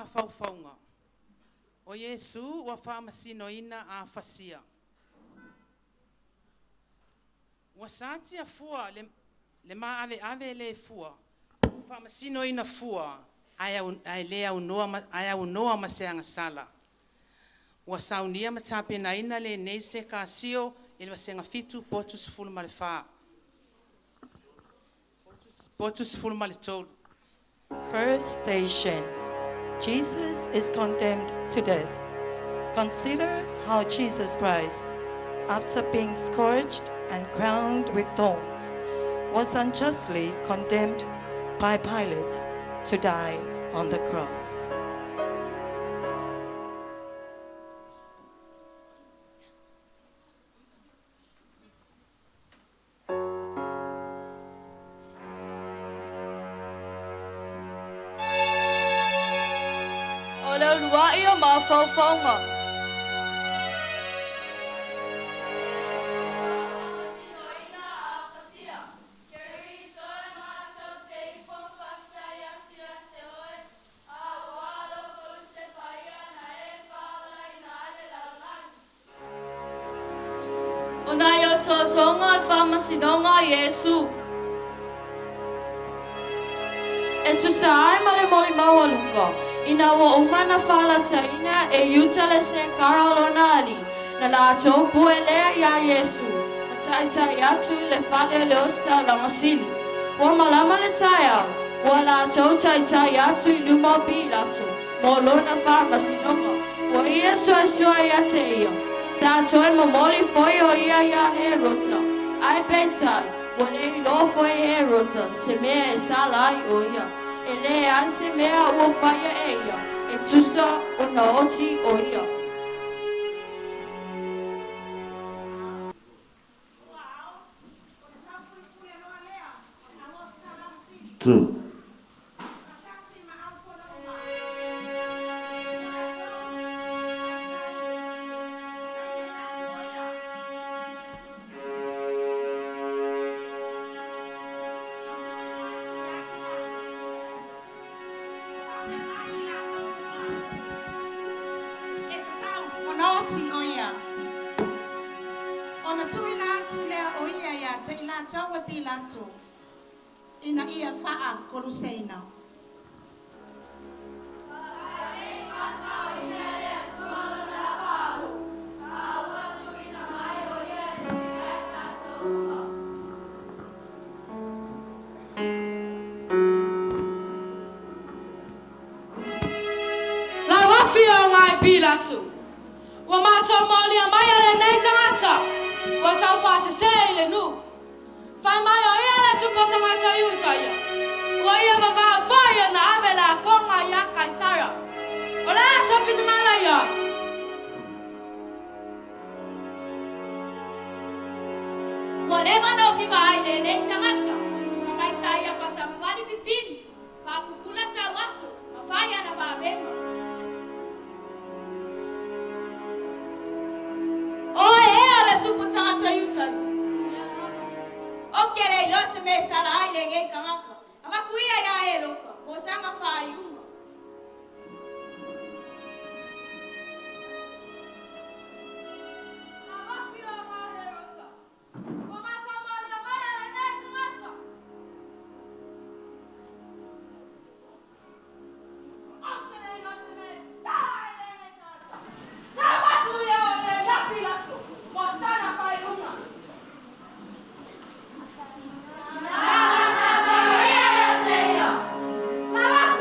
mafaufaunga. O Yesu wa whamasinoina a fasia. Wasati a fua le ma ave le fua. Whamasinoina fua ai lea unoa maseanga sala. Wasaunia matape na ina le neise kasio ili wasenga fitu potus fulu malefa. Potus fulu maletol. First station. Jesus is condemned to death. Consider how Jesus Christ, after being scourged and crowned with thorns, was unjustly condemned by Pilate to die on the cross. Faunga. Unayo totonga whamasinonga Yesu. E tu saai male moli mawalunga. Ina wa umana fala taina e yutale se karalonali na la topu elea ya Yesu mataita yatu le fale le osta langasili wa malama le taya wa la taita yatu iluma bilato molona farma sinoma wa Yesu asua yateia sa toe momoli foi o ia ya herota ai peta wa le lo foi herota se me e sala ai o ia ele anse mea o faia eia e tusa o na oti o ia. Two. Ina ia faa Koluse ina. La wafia ngai Pilato. Wa mato moli amaya le nei tangata. Wa tau fase se nu. Fai mai o ia le tupota mata yutaya. Wa ia baba fire na avela fonga ya kaisara. Ola so finala ya. Wa le mano fi mai le nei tangata. Fa mai saya fa sambali pipin. Fa pupula ta waso. Ma fire na ba bema. O ia le tupota mata yutaya. Okele lo se me sala ai le nge kamaka. Ama kuia ya eloka. Mosanga fa yuma. Mama,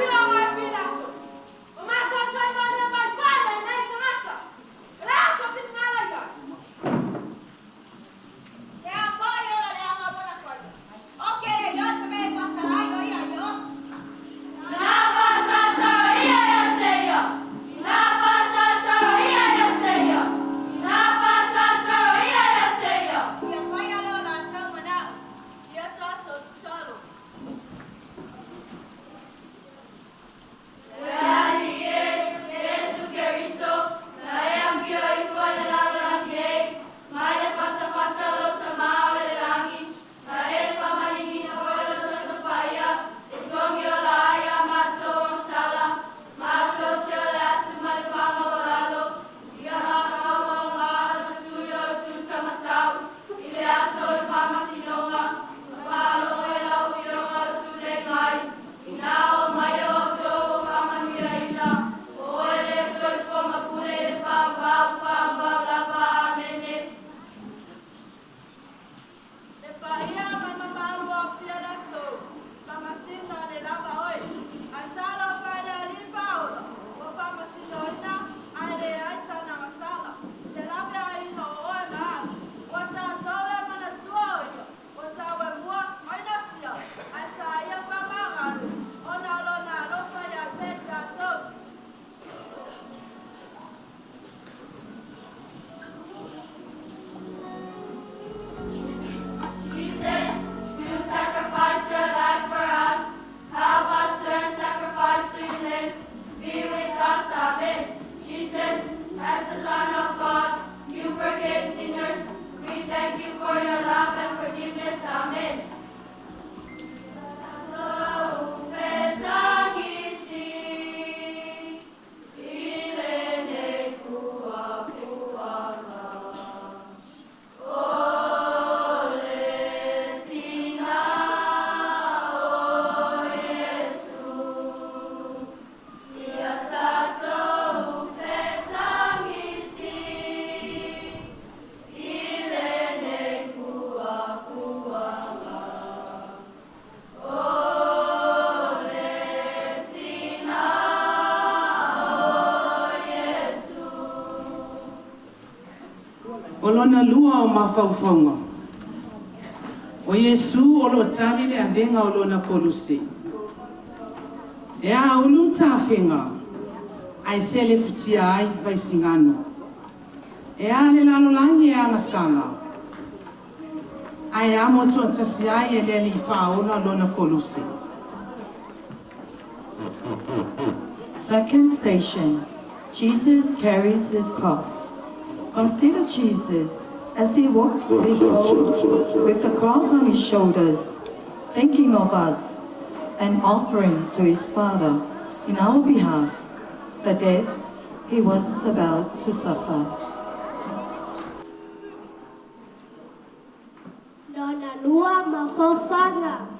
O lona lua o mawhauwhaunga. O Yesu o lo tali le avenga o lona Koluse. E a ulu tawhenga. Ai sele futia ai vai singano. E a le lalolangi e angasala. Ai amo tua tasi ai e le li whaona lona Koluse. Second station, Jesus carries his cross. Consider Jesus as he walked this road with the cross on his shoulders, thinking of us and offering to his Father in our behalf the death he was about to suffer. Dona Lua Mafofanga.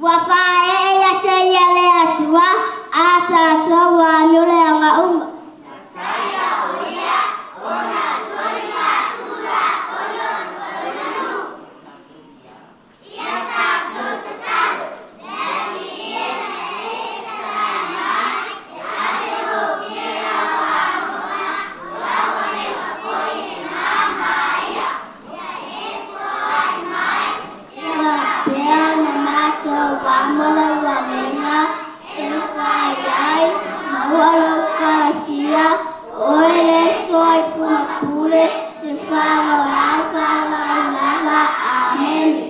Wafae ya te yale atua ata to wa nule anga umba. Amen.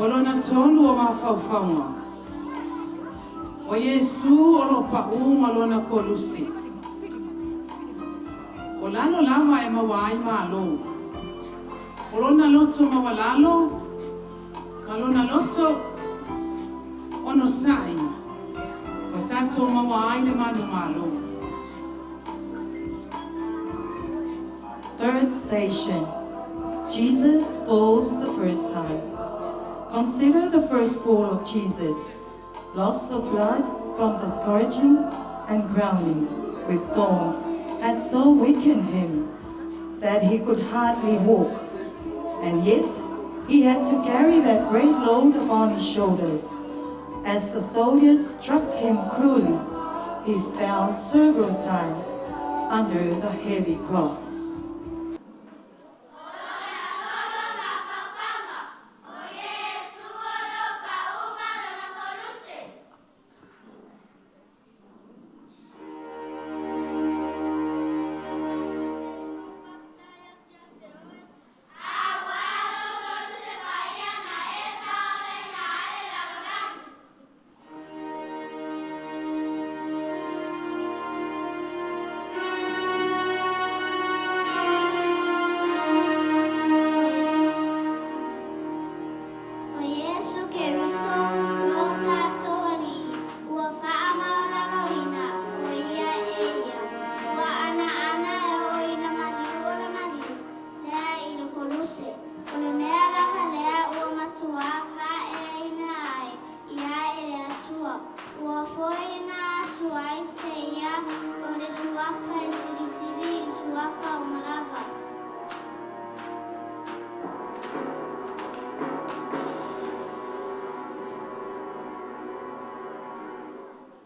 O lona tolu o mawhauwhaunga. O Yesu o lo pa'u ma lona Koluse. O lalo lava e mawai malo. O lona loto mawalalo. Ma lona loto ono sai. O tato mawai le manu malo. Third station. Jesus falls the first time. Consider the first fall of Jesus. Loss of blood from the scourging and crowning with thorns had so weakened him that he could hardly walk. And yet he had to carry that great load upon his shoulders. As the soldiers struck him cruelly, he fell several times under the heavy cross.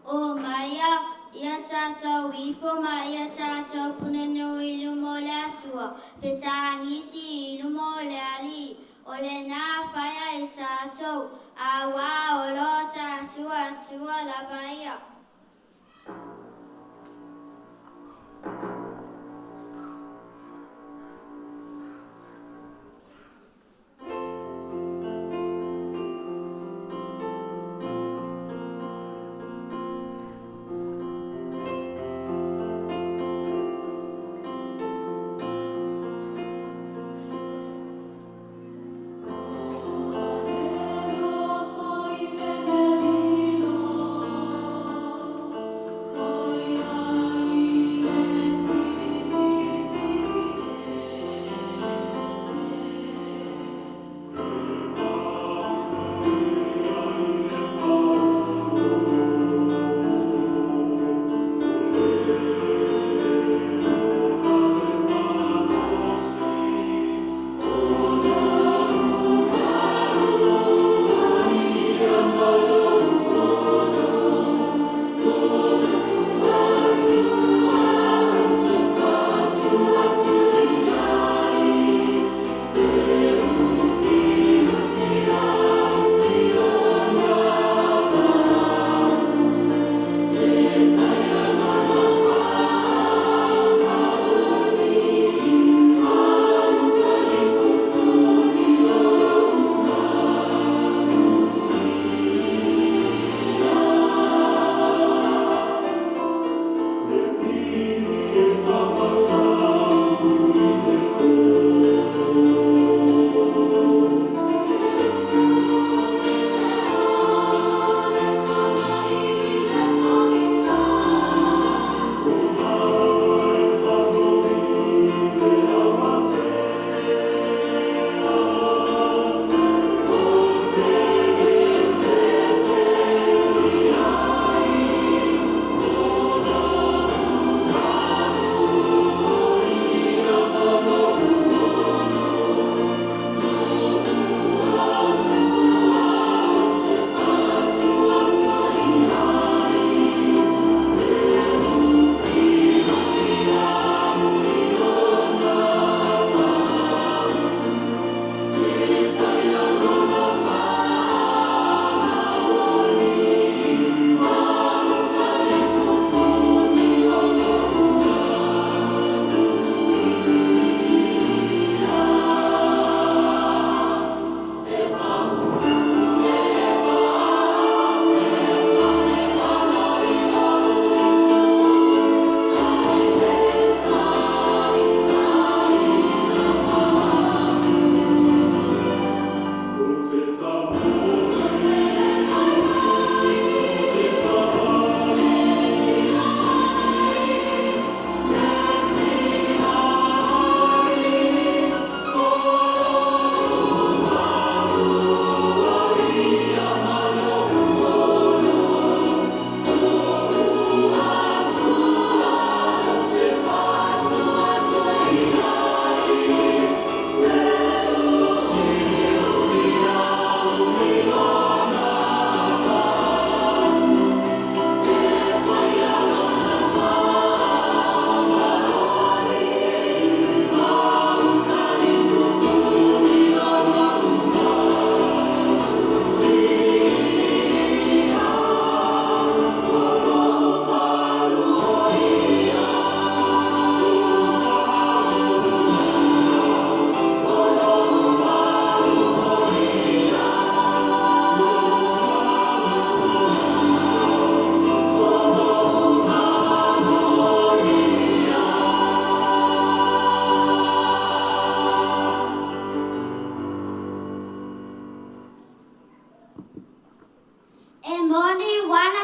O Maya, ia tātou I whoma, ia tātou punanu I lumo le atua, petangisi I lumo le ali, o le nā whaia I tātou, a wā o lo tātou atua la vaia.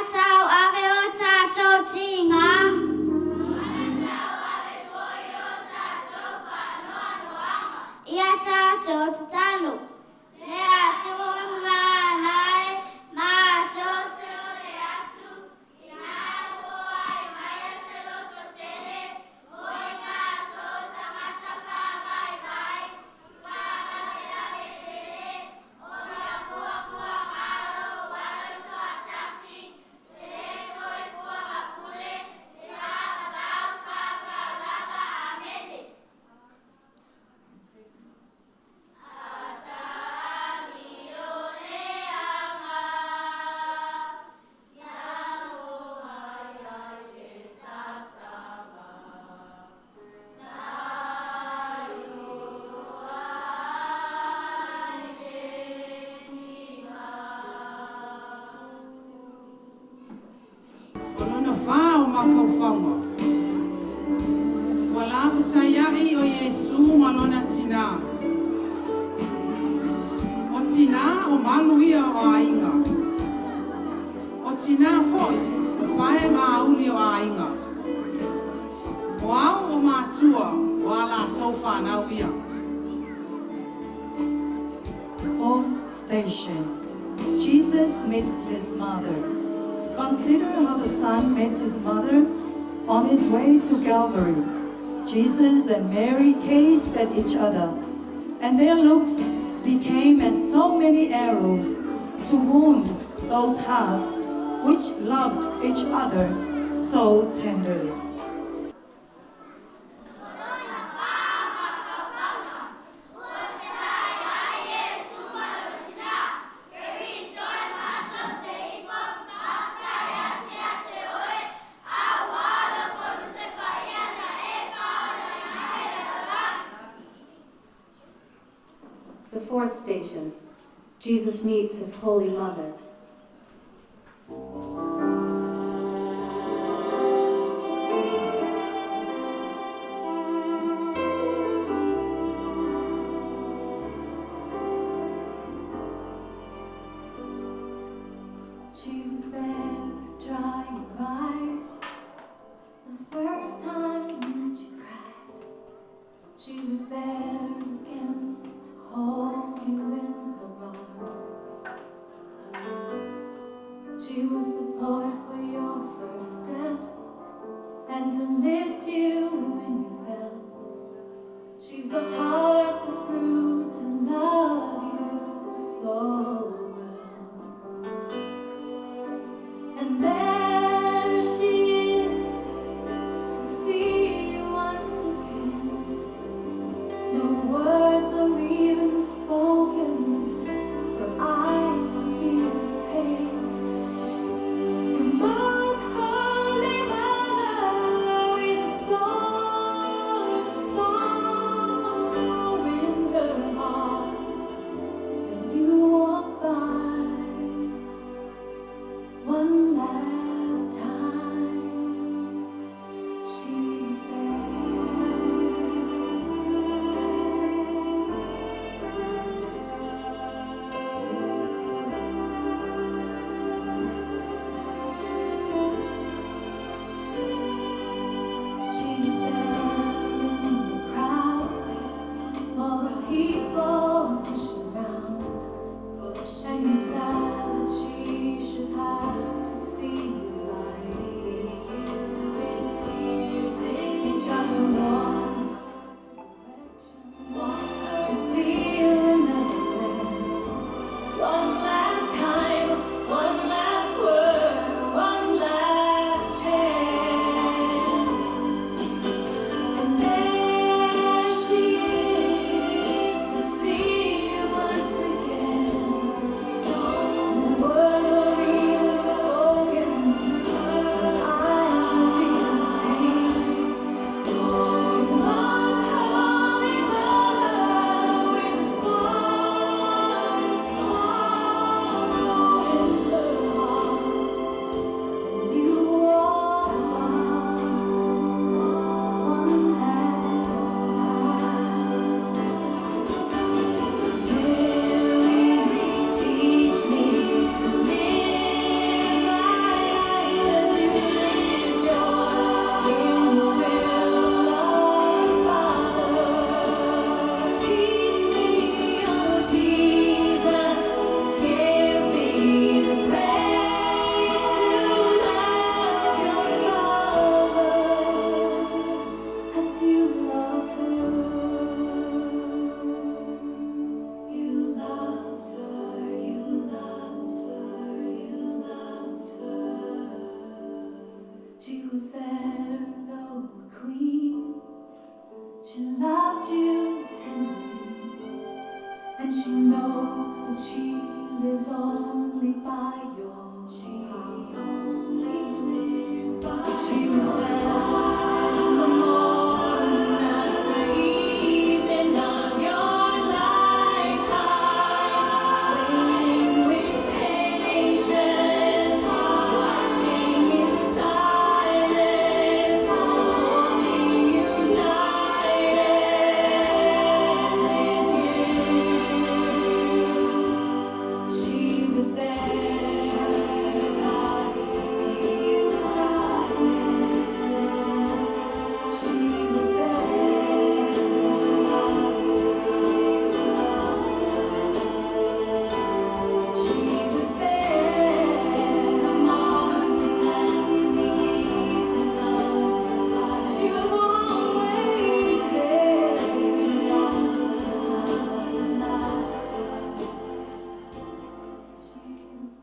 tau ave o tātou tinga. Ia tātou te talo. Lea tu manai, mātou te o le atu. I ngā roa I mai a se loto tele. Oi mātou tangata whāngai mai. Whāngai me tele. Ora kua kua ngaro, wale toa tasi. Le toi kua mapule. Le whakabau whakabau lava amene. Olona whā o mawhauwhaunga. Wa lafu taiai o Yesu malona tina. O tina o maluia o ainga. O tina foi o pae mauli o ainga. O au o mātua o ala tau whanau ia. Fourth station. Jesus meets his mother. Consider how the son met his mother on his way to Calvary. Jesus and Mary gazed at each other, and their looks became as so many arrows to wound those hearts which loved each other so tenderly. The fourth station, Jesus meets his Holy Mother. She was there, dry your eyes. The first time that you cried, she was there again to hold you in her arms. She was support for your first steps and to lift you when you fell. She's the heart that grew to love you so well. And there she is to see you once again. No words are even spoken, her eyes reveal the pain. Your most holy mother with a song of songs. only by your power. She was there in the morning and the evening of your lifetime, waiting with patience, watching in silence, holding united with you. She was there. She was there. She was there in the morning and the evening of your life. She was always there. She was there.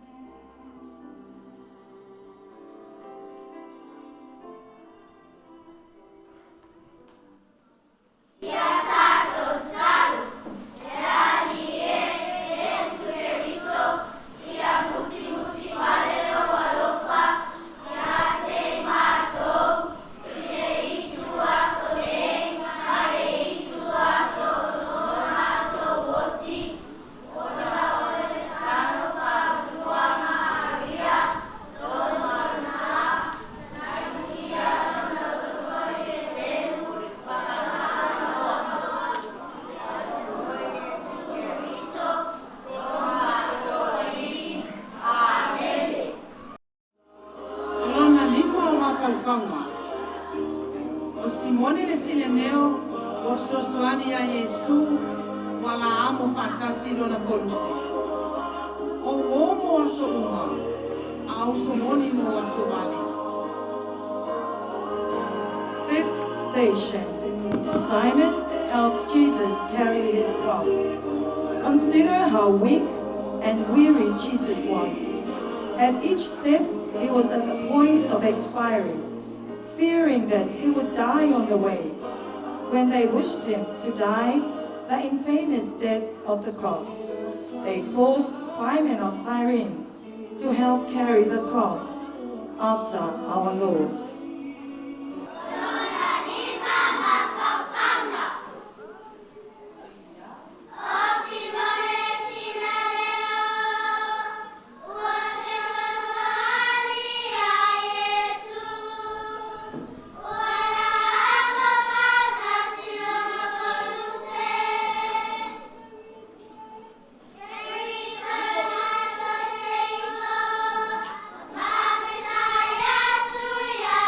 Lona lipo wa faufauma. O Simone le Sileneo, o Sosoani a Yesu, wala amo fatasi lona Koluse. O omo a souma, a o somoni mo a sobali. Fifth station. Simon helps Jesus carry his cross. Consider how weak and weary Jesus was. At each step, he was at the point of expiring, fearing that he would die on the way. When they wished him to die, the infamous death of the cross, they forced Simon of Cyrene to help carry the cross after our Lord. Maafisa yetu ya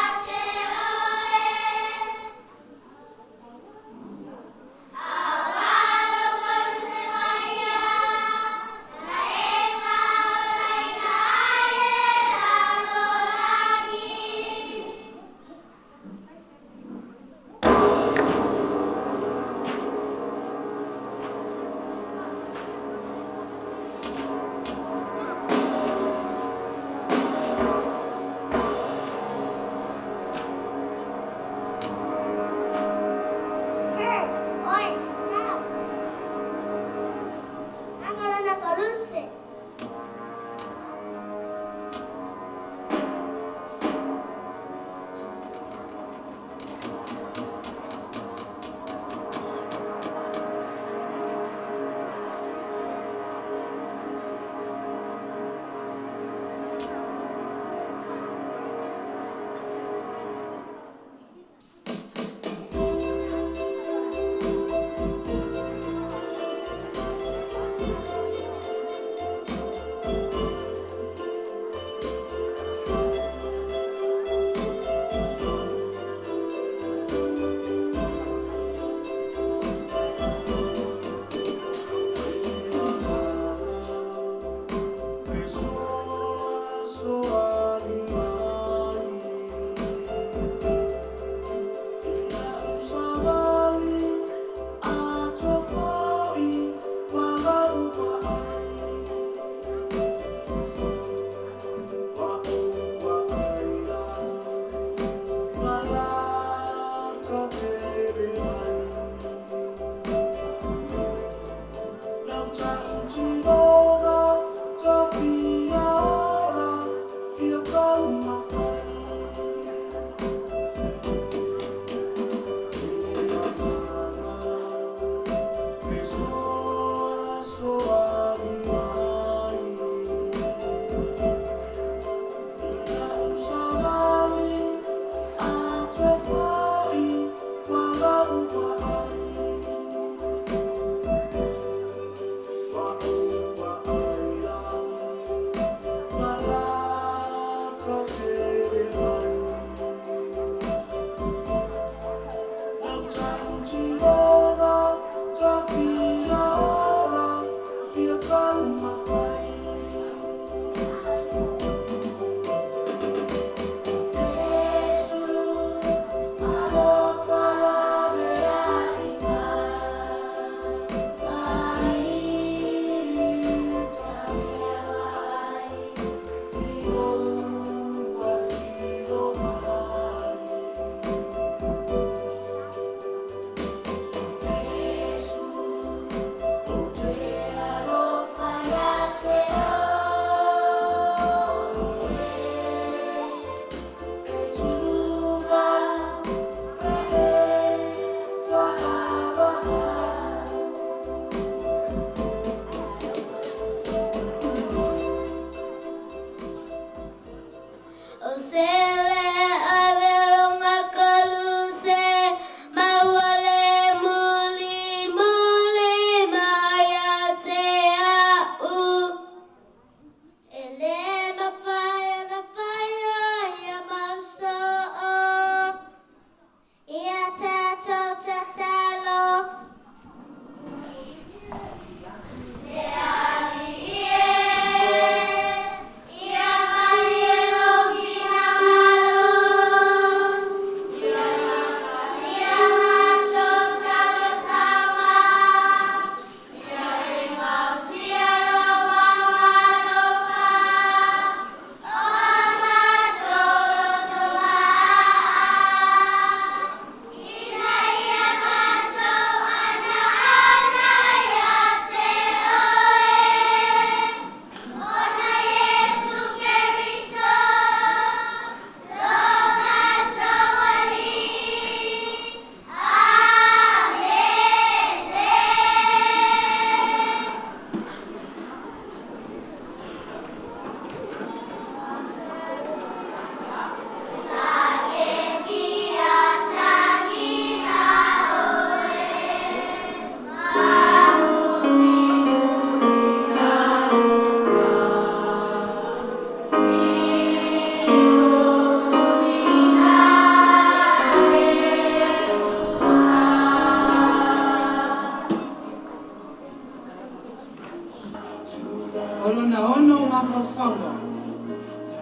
whaua.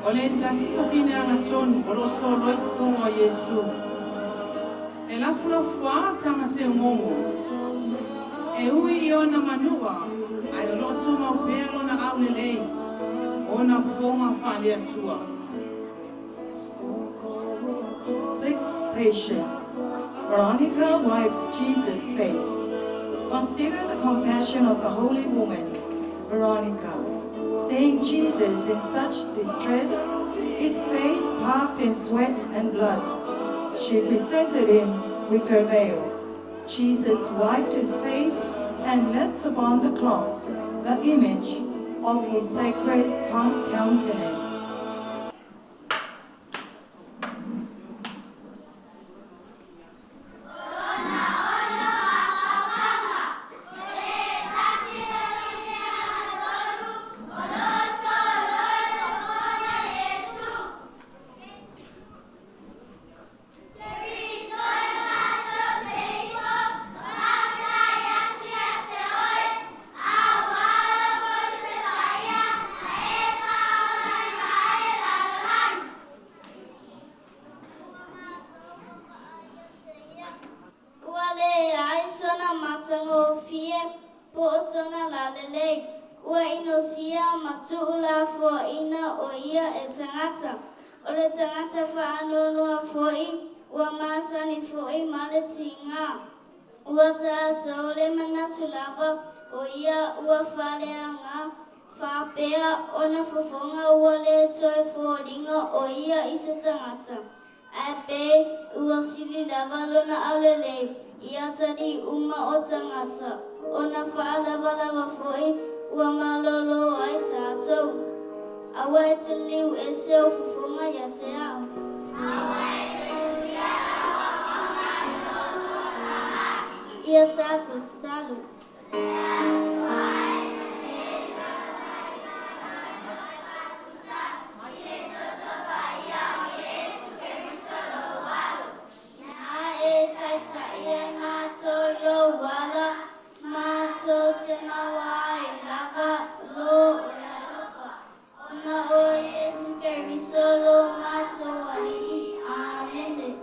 O le tasi whawhine anga tonu, o lo so loi whonga o Yesu. E lafulafua tama se ngongo. E ui I ona manua, ai o lo tuma upelo na aulelei. O na whonga whale atua. Sixth station. Veronica wipes Jesus' face. Consider the compassion of the holy woman, Veronica. Seeing Jesus in such distress, his face puffed in sweat and blood, she presented him with her veil. Jesus wiped his face and left upon the cloth the image of his sacred countenance. Ole tangata whaanonoa foi, ua masani foi male tinga. Ua tātou le manatu lava, o ia ua whareanga. Whapea ona whafonga ua le toi fōringa o ia I se tangata. A pe ua sili lava lona aulelei, ia tari uma o tangata. Ona whaalava lava foi, ua malolo ai tātou. Awa e te liu e seo whafonga ia te au. Ia tātou te talu. Nā e taitai e mātou lo wala, mātou te mawa I lava lo o na o Yesu Keriso lo mātou ali. Amen.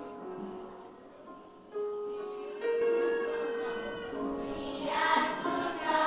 Ia tu sa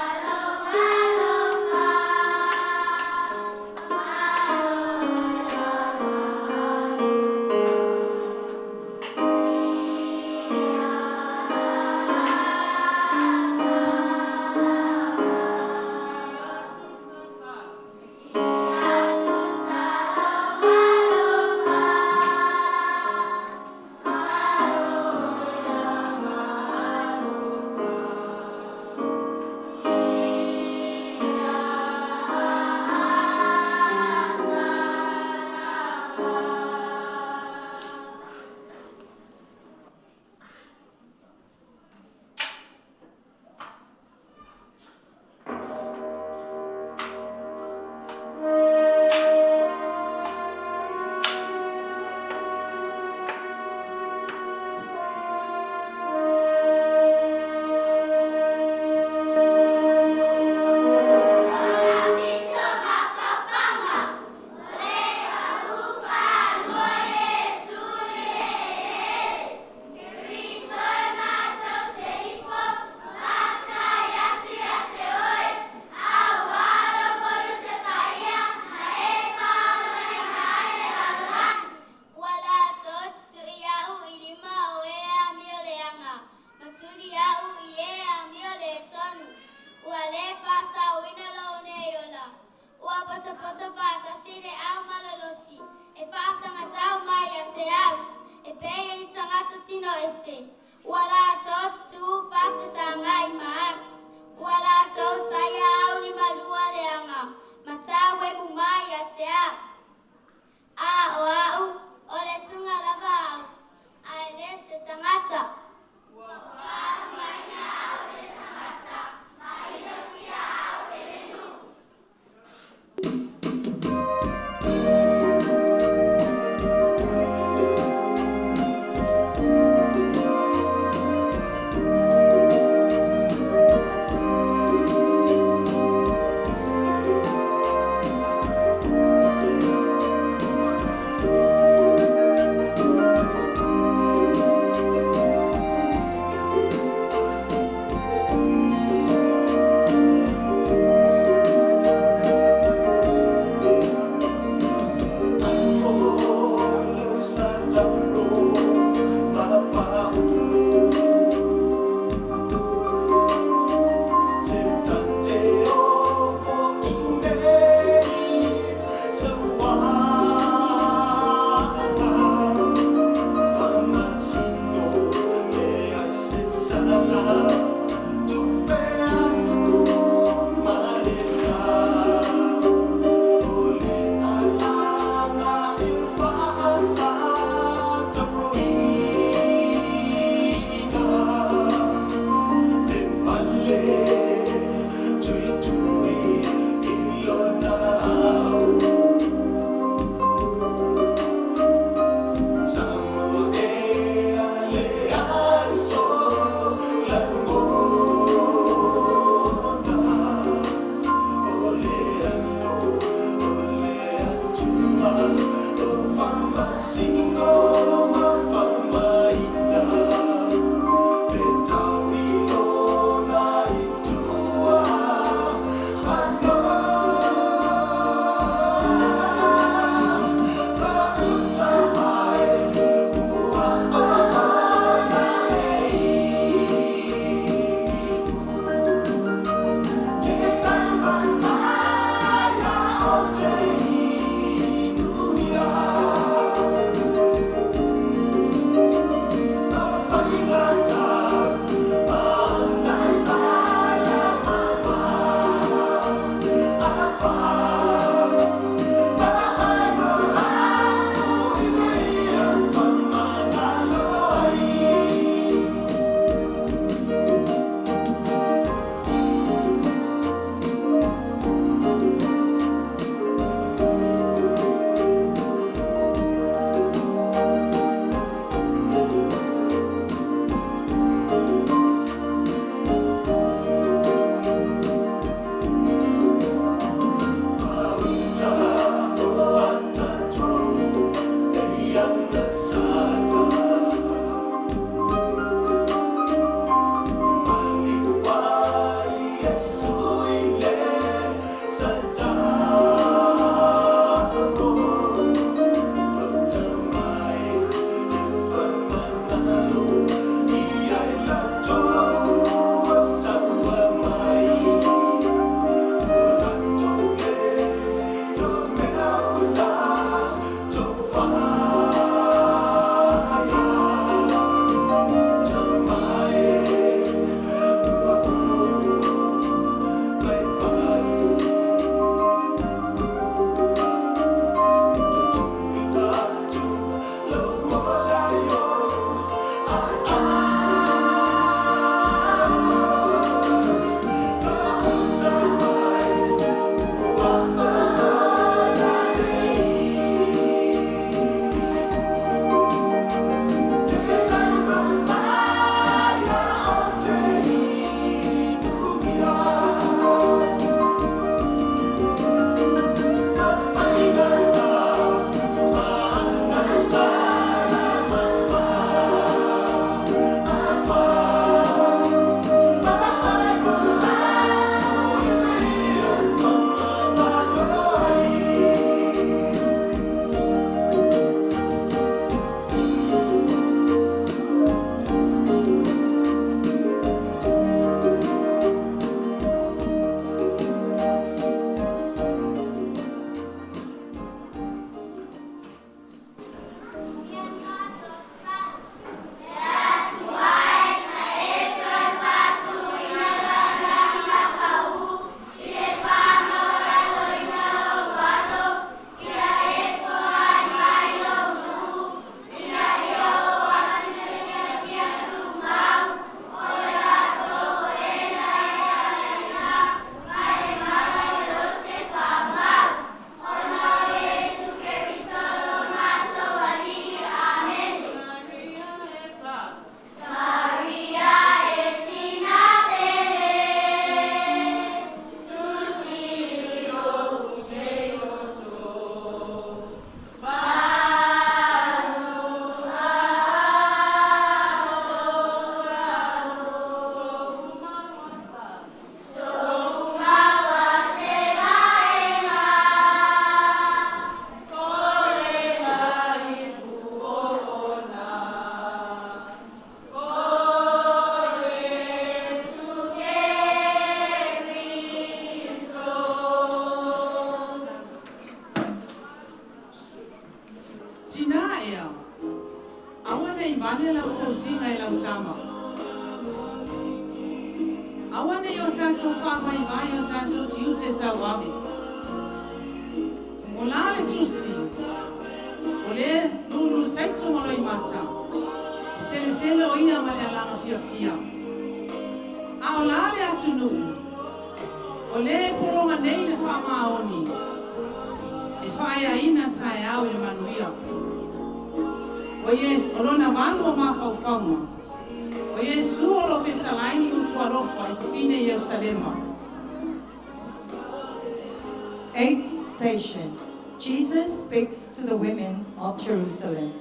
Eighth station, Jesus speaks to the women of Jerusalem.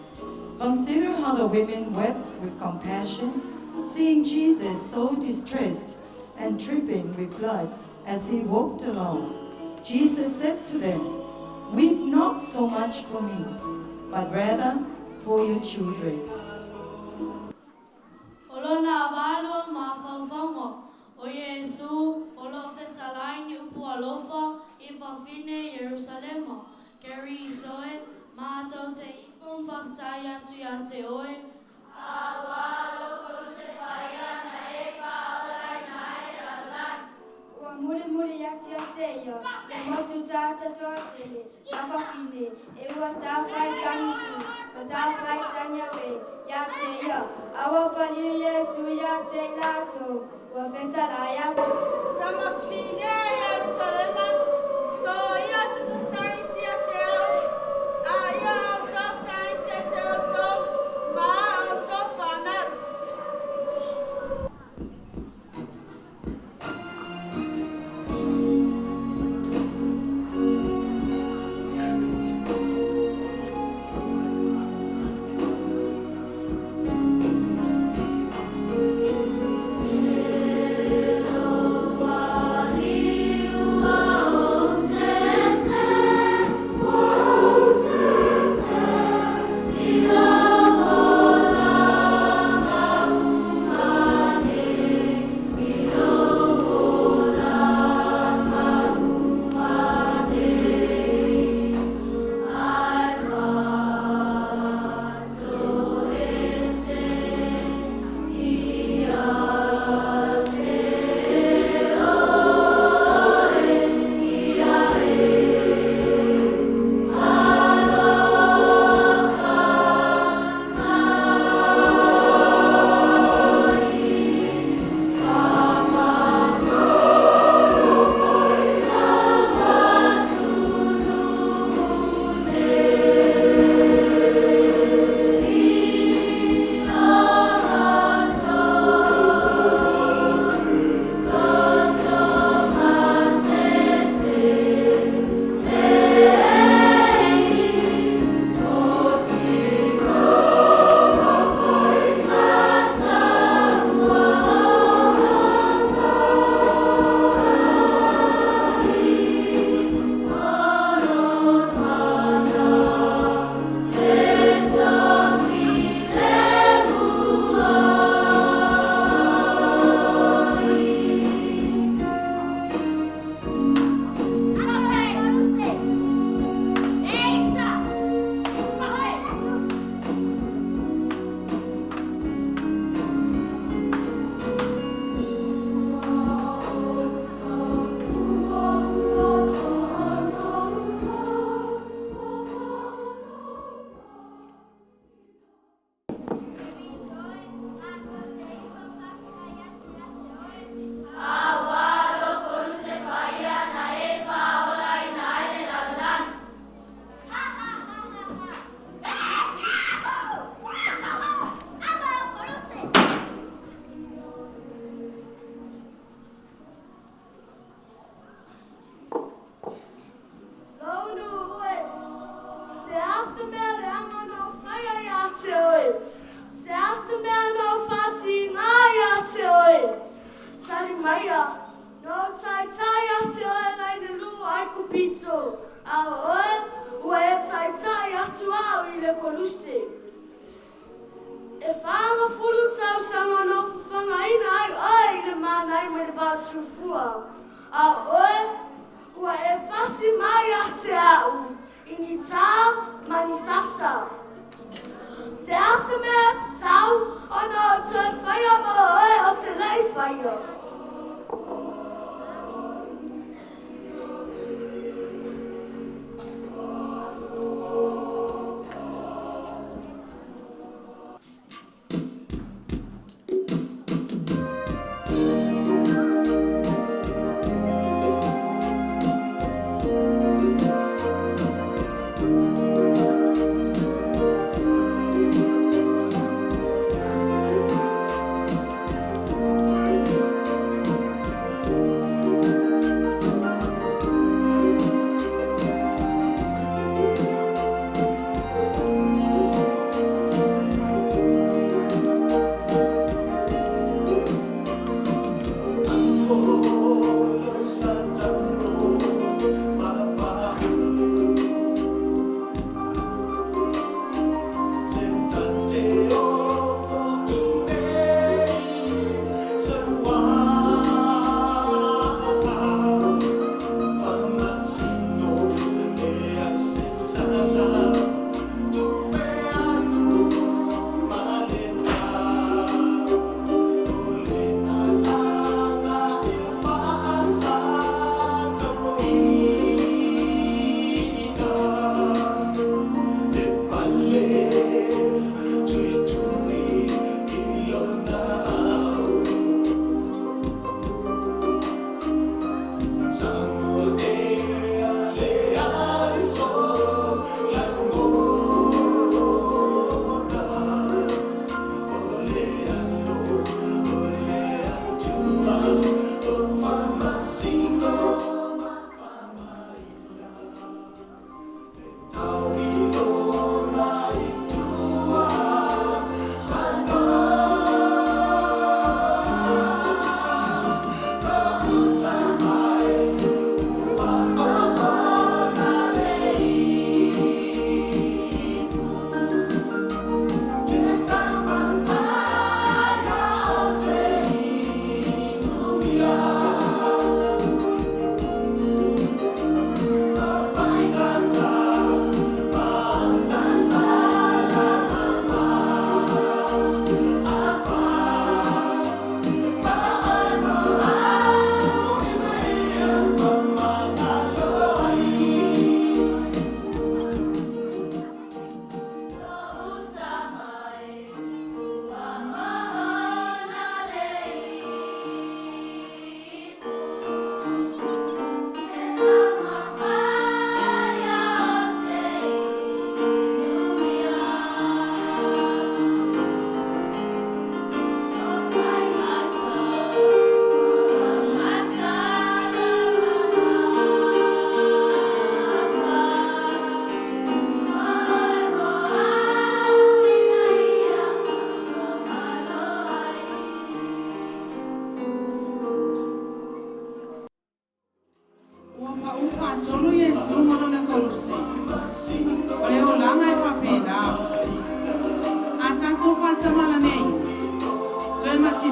Consider how the women wept with compassion, seeing Jesus so distressed and dripping with blood as he walked along. Jesus said to them, "Weep not so much for me, but rather for your children." Olona valo mafaufango. O Yesu, olo fetalaini upu alofa, ifafine Jerusalemo. Keri isoe, mato te ifon faftaya tu ya te oe. Awalo koluse na efa olai na elalai. Wa muri yati ateya, le motu tata totele, afafine, ewa tafai tanitu, o tafai tanyawe, yateya, awa fali Yesu yate lato, wa feta la yato. Tamafine Jerusalema, so yate zaftani siateo, aya out of tani siateo, ma out of fanat. Koluse. E whanga fulu tau sanga no whanga ina ai le mana i me vātu fua. A oe, ua e whasi mai a te au, i ni tā mani sasa. Se asa mea te tau, ono o te whaia mo oe o te lei whaia.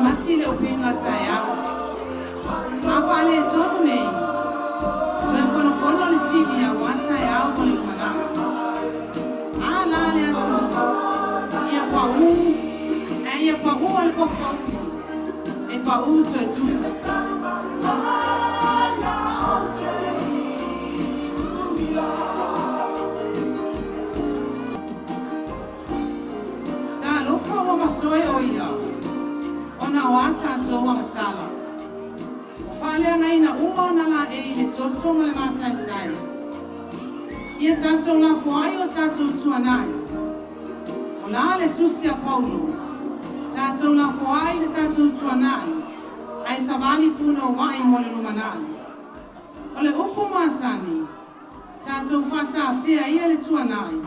mati le upenga tai au. Apa le tonu nei. Toi fono le tibi a wata e au le mana. Ala le atu. Ia pa u. Ia pa u al popo. E pa u te tu. Ta lo fa wa masoe o ia. Ona wata to wa sala. Fale ngai na uma na la e le toto le masai sai. Ia tanto la fuai o tanto tuanai. O la le tusia Paulo. Tanto la fuai le tanto tuanai. Ai savali puno wai mo le lumanai. O le upo masani. Tanto fata fia ia le tuanai.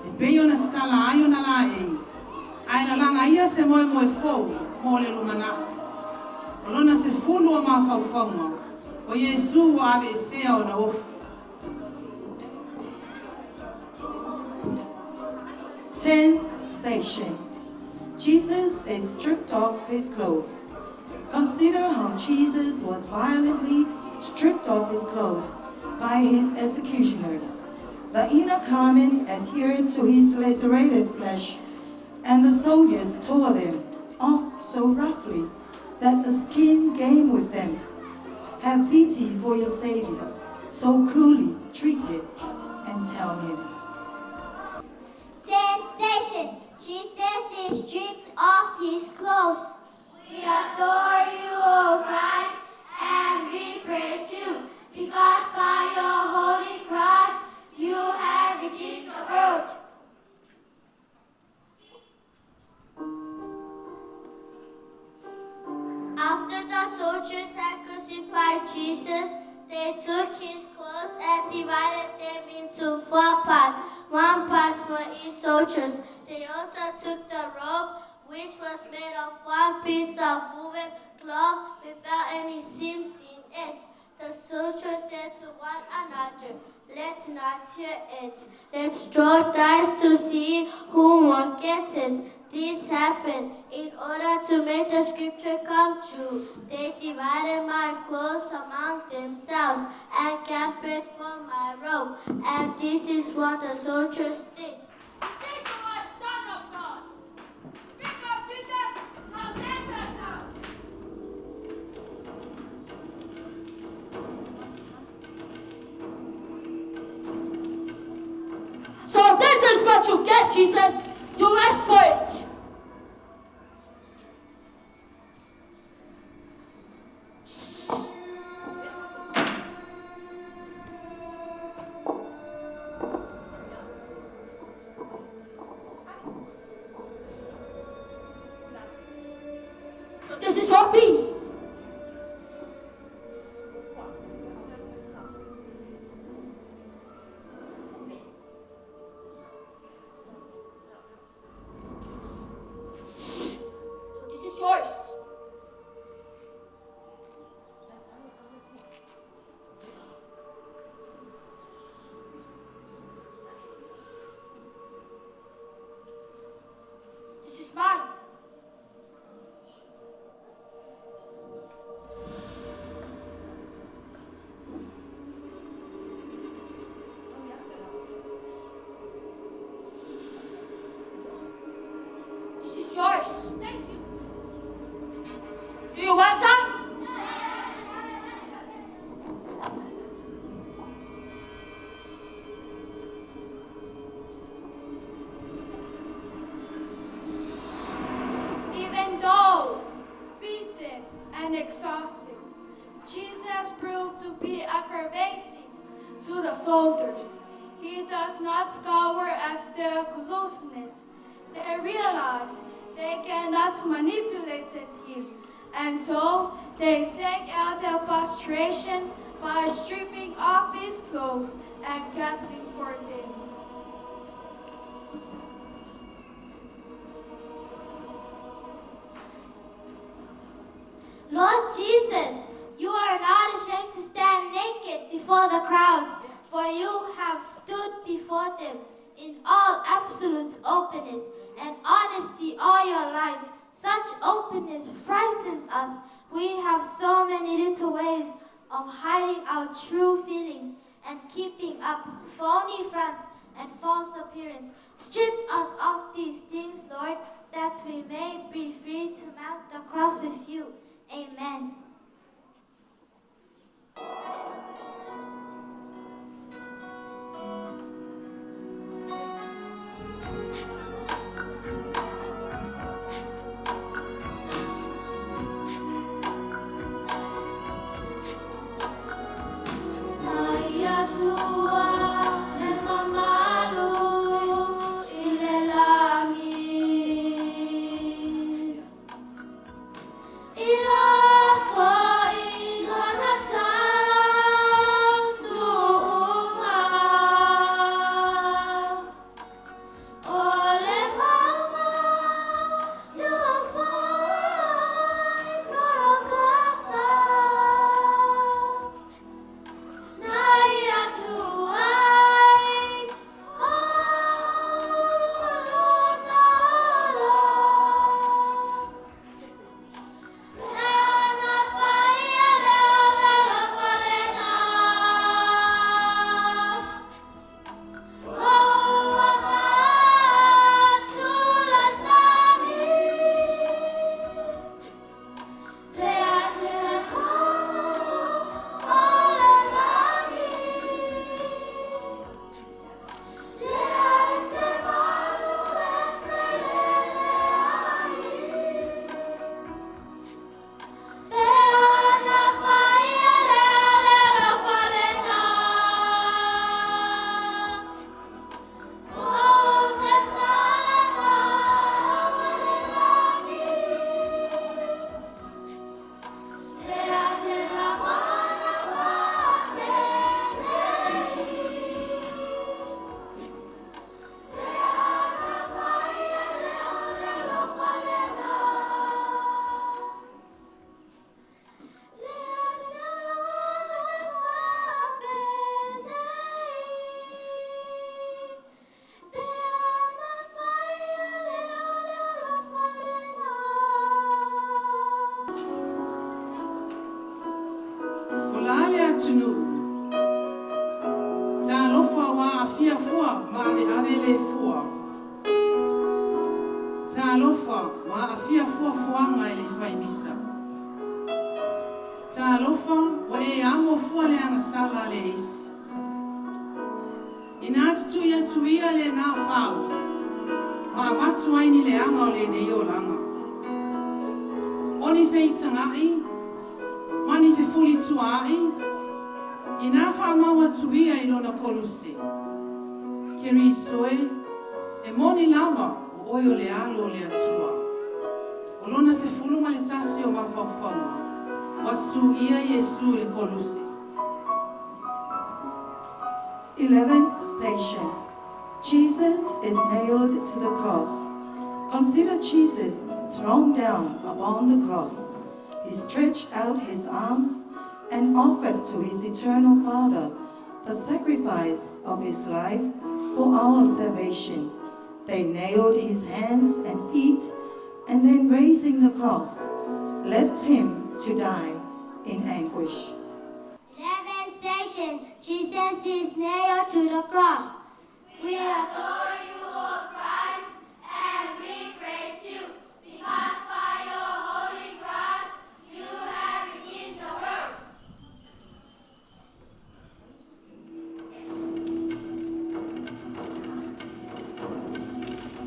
E peio na tala aio na la e. Ai na langa ia se moe fou mo le lumanai. Olona se fulu o mawhauwhaunga. O Yesu wa ave sea o na ofu. 10th station. Jesus is stripped off his clothes. Consider how Jesus was violently stripped off his clothes by his executioners. The inner garments adhered to his lacerated flesh, and the soldiers tore them off so roughly that the skin came with them. Have pity for your Savior, so cruelly treated, and tell him. 10th station. Jesus is stripped off his clothes. We adore you, O Christ, and we praise you, because by your holy cross you have redeemed the world. After the soldiers had crucified Jesus, they took his clothes and divided them into 4 parts, 1 part for each soldier. They also took the robe, which was made of 1 piece of woven cloth without any seams in it. The soldiers said to one another, "Let's not tear it. Let's throw dice to see who will get it." This happened in order to make the scripture come true. They divided my clothes among themselves and camped for my robe. And this is what the soldiers did. Speak the word, Son of God. Speak of Jesus, how dangerous now. So this is what you get, Jesus. You asked for it. So this is your peace. This is yours. This is mine. This is yours. Thank you. Do you want some? Even though beaten and exhausted, Jesus proved to be aggravating to the soldiers. He does not scour at their closeness. They realize they cannot manipulate him, and so they take out their frustration by stripping off his clothes and camping for them. Lord Jesus, you are not ashamed to stand naked before the crowds, for you have stood before them in all absolute openness and honesty all your life. Such openness frightens us. We have so many little ways of hiding our true feelings and keeping up phony fronts and false appearance. Strip us of these things, Lord, that we may be free to mount the cross with you. Amen. Koluse e moni lava o oio le alo le atua. O lona se fulu ma le tasi o wawhauwhaua. Watu ia Yesu le Koluse. 11th station. Jesus is nailed to the cross. Consider Jesus thrown down upon the cross. He stretched out his arms and offered to his eternal Father the sacrifice of his life for our salvation. They nailed his hands and feet, and then raising the cross, left him to die in anguish. 11th station. Jesus is nailed to the cross. We adore you, O Christ, and we praise you, because by your holy cross you have redeemed the world.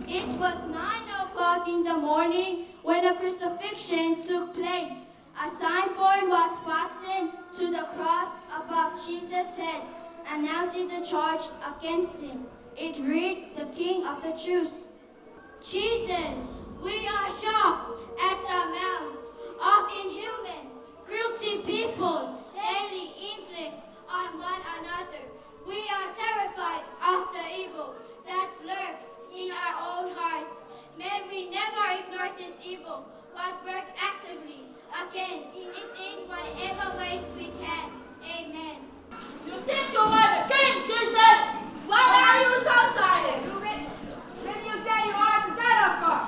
It was 9:00 in the morning when the crucifixion took place. A signboard was fastened to the cross above Jesus' head, announcing the charge against him. It read, "The King of the Jews." Jesus, we are shocked at the amounts of inhuman, cruelty people daily inflict on one another. We are terrified of the evil that lurks in our own hearts. May we never ignore this evil, but work actively against it in whatever ways we can. Amen. You think you are the king, Jesus? Why are you so silent? When you say you are the Son of God?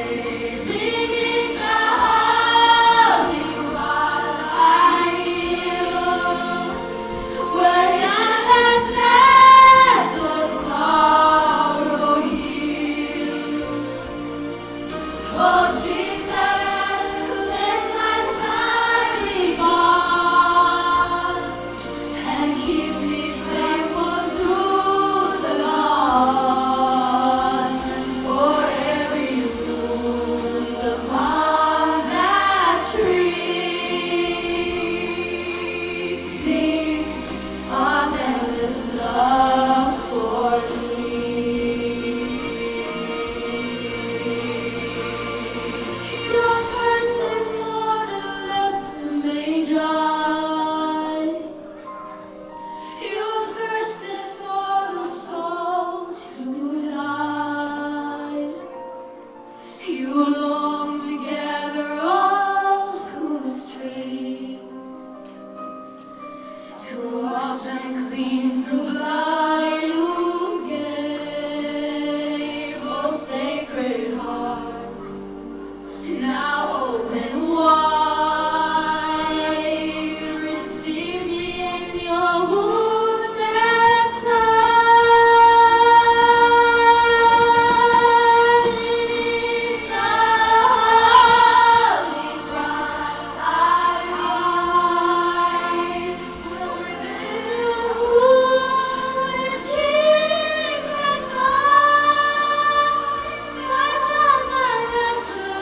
You long together all whose streams to wash them clean through blood you gave, oh sacred heart, now open wide, receive me in your wounded side. Beneath the holy cross I lie, will reveal who in Jesus lies. I found my master,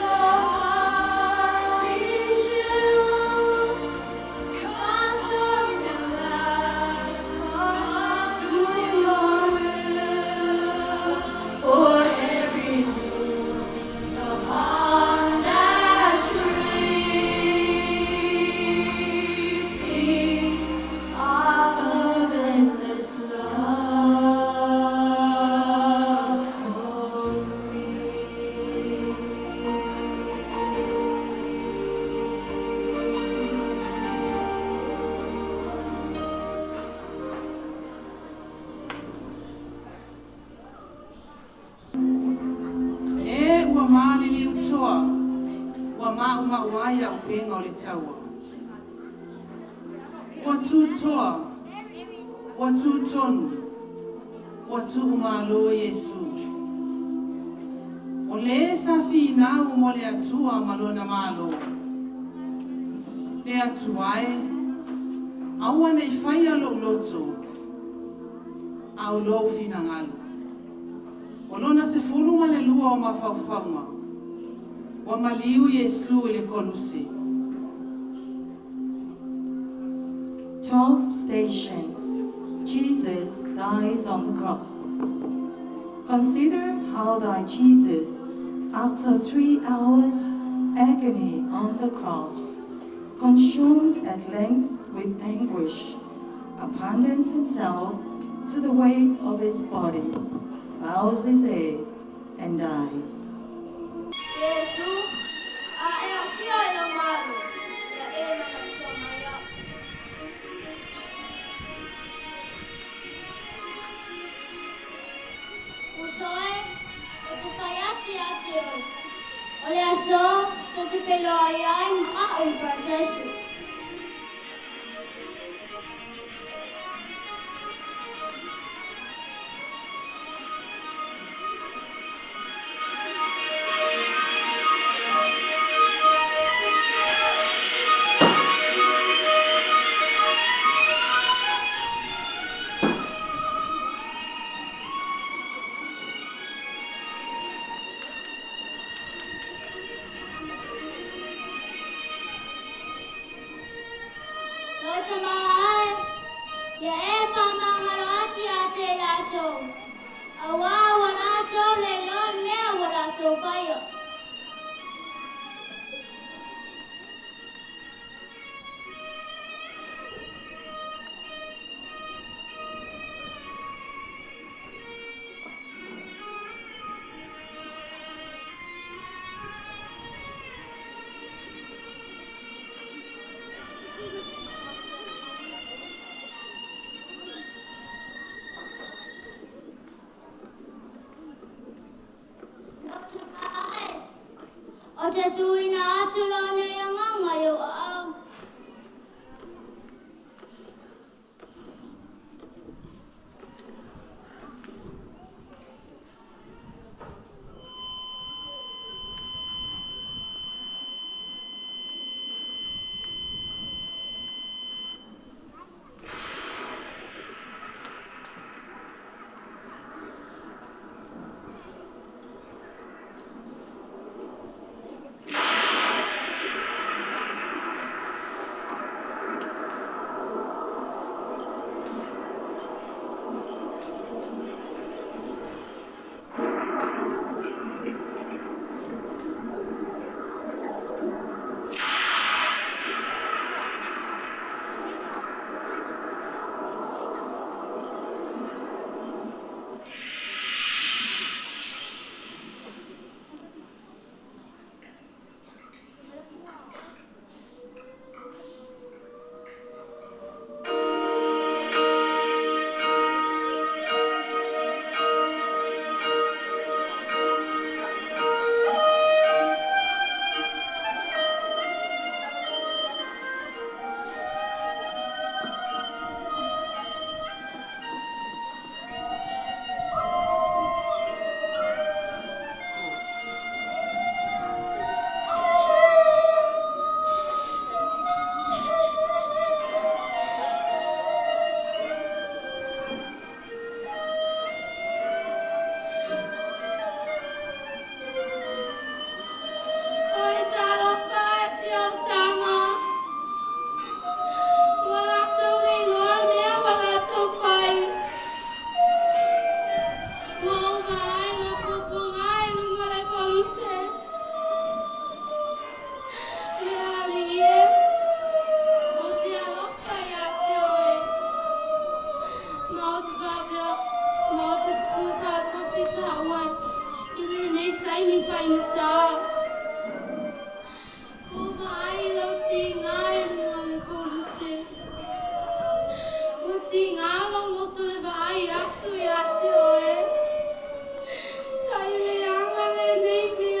reach you. Consume the last, come to your will. For every wound upon that tree speaks of endless love for me. E ua malili utoa, ua mauma uaya upenga o le taua. Ua tūtoa, ua tūtonu, ua tuumalo Yesu. O le sa finau mo le atua malona malo. Le atuae, aua nei whaia lo loto, au lo finangalu. O lona se fulu ma le lua o mawhauwhaunga. Wa maliu Yesu i le Koluse. 12th station. Jesus dies on the cross. Consider how thy Jesus, after 3 hours agony on the cross, consumed at length with anguish, abandons himself to the weight of his body, bows his head, and dies. Yesu, a e a fia e la maru, ia e mana tia mai a. Usoe, o te whai ati ati oi. O le aso, te whelo ai ai a oi partesu. Lota mai, ia e whamangaro ati a te lato. A wā wanato le lon mea wanato whaia. O te tuina atu lone ia nganga yo au. hi whaiata. O vai lau ti ngai no le koluse. O ti ngā lau loto le vai atu I atu oe. Tai le anga le nei mea.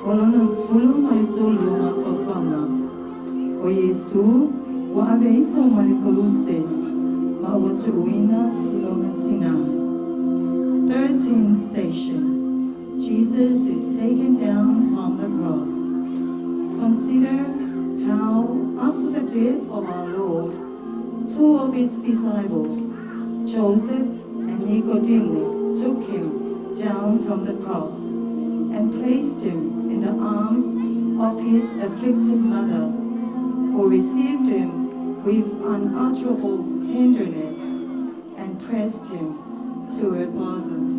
Olona sfulu malitolu mafafanga. O Yesu, wa aveifo malikoluse, ma watuina ilomatina. 13th station. Jesus is taken down from the cross. Consider how, after the death of our Lord, two of his disciples, Joseph and Nicodemus, took him down from the cross and placed him in the arms of his afflicted mother, who received him with unutterable tenderness and pressed him to her bosom.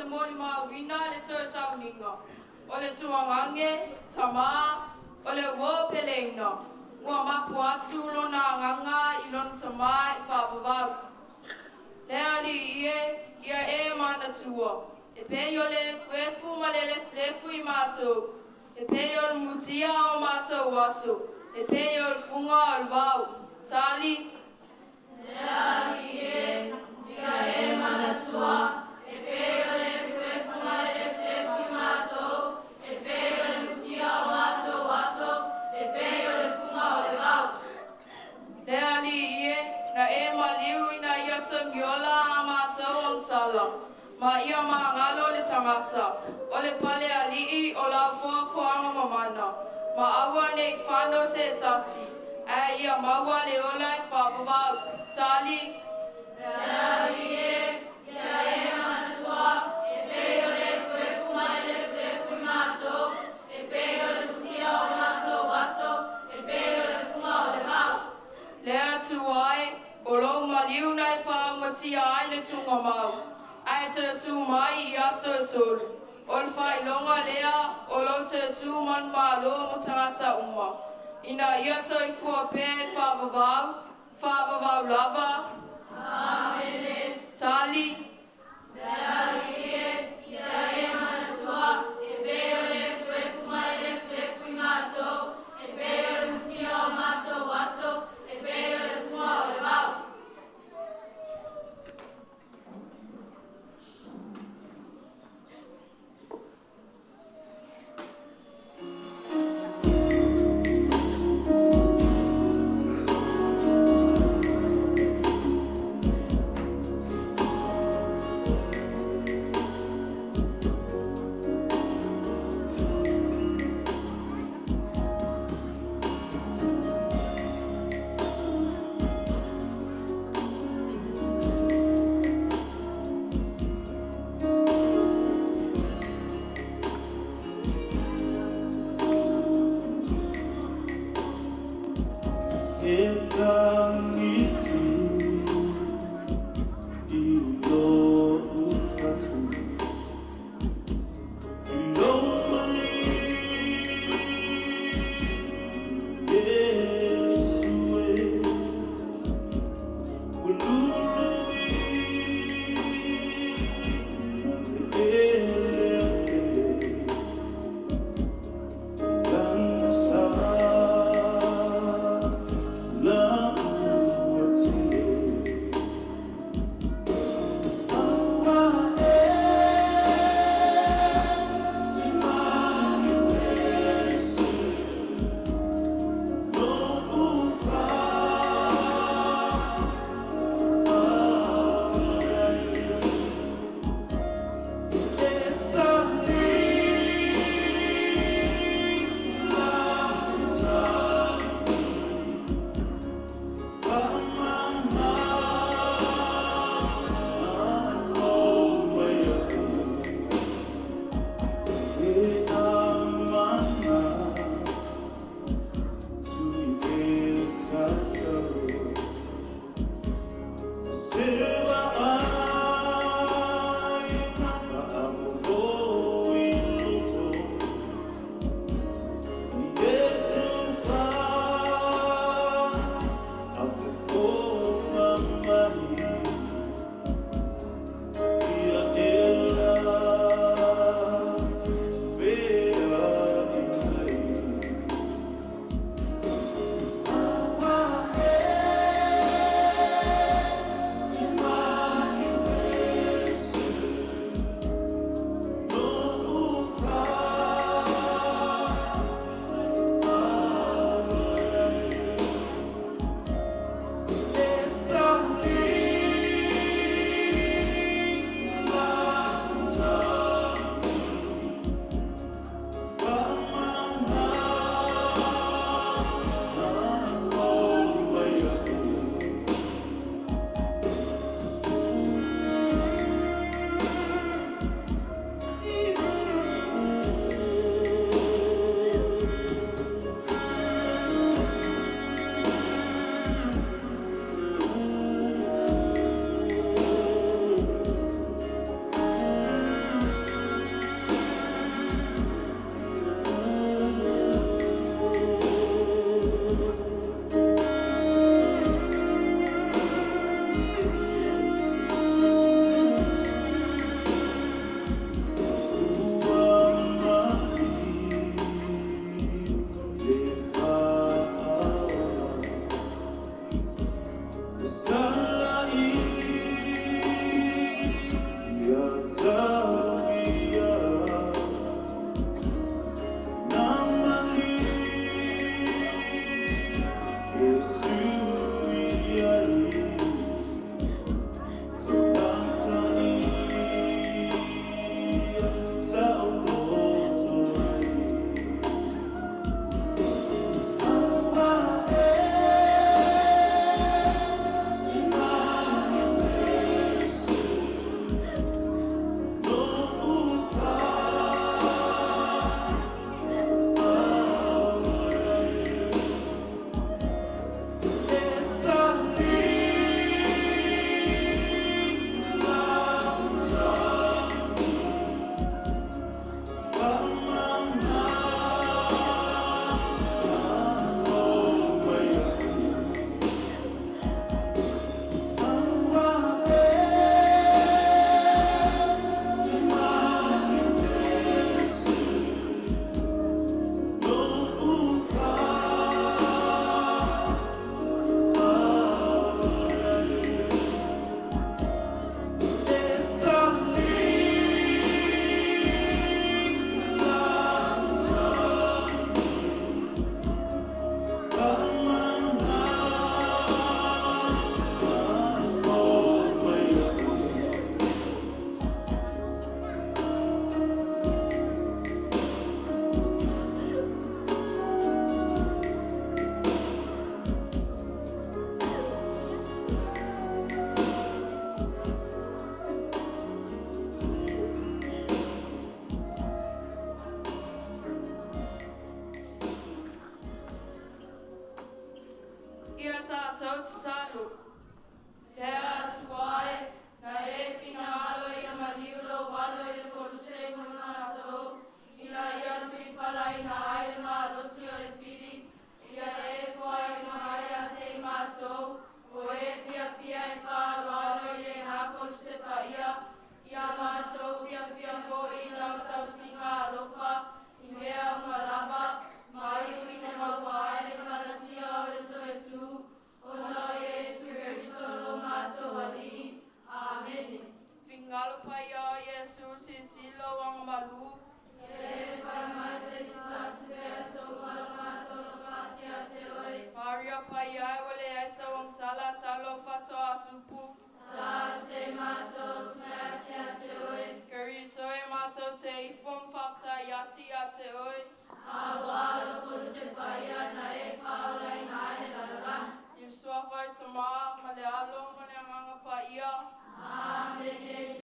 moli ma wina le to sa ninga. Ole tuangange, tama, ole wo pelena. Ua mapua tulo na nganga ilon tama whabawau. Lea li ia e mana tua. E pe yo le flefu ma le flefu I mātou. E pe yo le mutia o mātou waso. E pe yo le funga o wau. Tali. Lea li ia e mana tua. E pe yo le flefu ma le flefu I mātou. E pe yo le mutia o mātou waso. E pe yo le funga o le wau. Lea li na e maliu ina ia tangiola a mātou ang sala. Ma ia ngalo le tangata. O le pale alii o la fuafuanga mamana. Ma awa nei whano se tasi. A ia maua le ola e whapawau. Tali. Lea ia e manatua. E peo le fuefu mai le fuefu maso. E peo le mutia o maso waso. E peo le funga o le mau. Lea tuai. O lo maliu nei whao matia ai le tunga mau. Ai te tu mai I aso tolu. O le whai longa lea, o lo te tu man malo mo tangata uma. Ina ia so I fua pe whabawau lava. Amene. Tali. Lea ia e manatua, e peo le suefu mai le flefu I mato, e peo le mutia o mato waso, e peo le fuma o le mau. Love talo. Tea tuae, na e finalo ia maliulo walo ia Koluse manaso. Ina ia tui pala ina ai ma losi o le fili. Ia e foa i mai a te matou. O e fia e whāloalo i le ngā Koluse pa ia. Ia matou fia fo i lau tau singa alofa. I mea unga lava. Mai ui ne maua ai le kalasia o le toe tū. Ona Yesu Kristo matou ali. Amen. Fingalo pa ia Yesu si silo ang malu. E whai mai te kiswati pea so mala matou whati a te oi. Maria pa ia e wale aista wang sala talo fato atupu. Ta te matou whati a te oi. Kariso e matou te ifum whafta yati a te oi. Awalo Koluse pa ia na e whaolai na e lalalang. Il suafai tama, male alo, male anganga pa ia. Amen.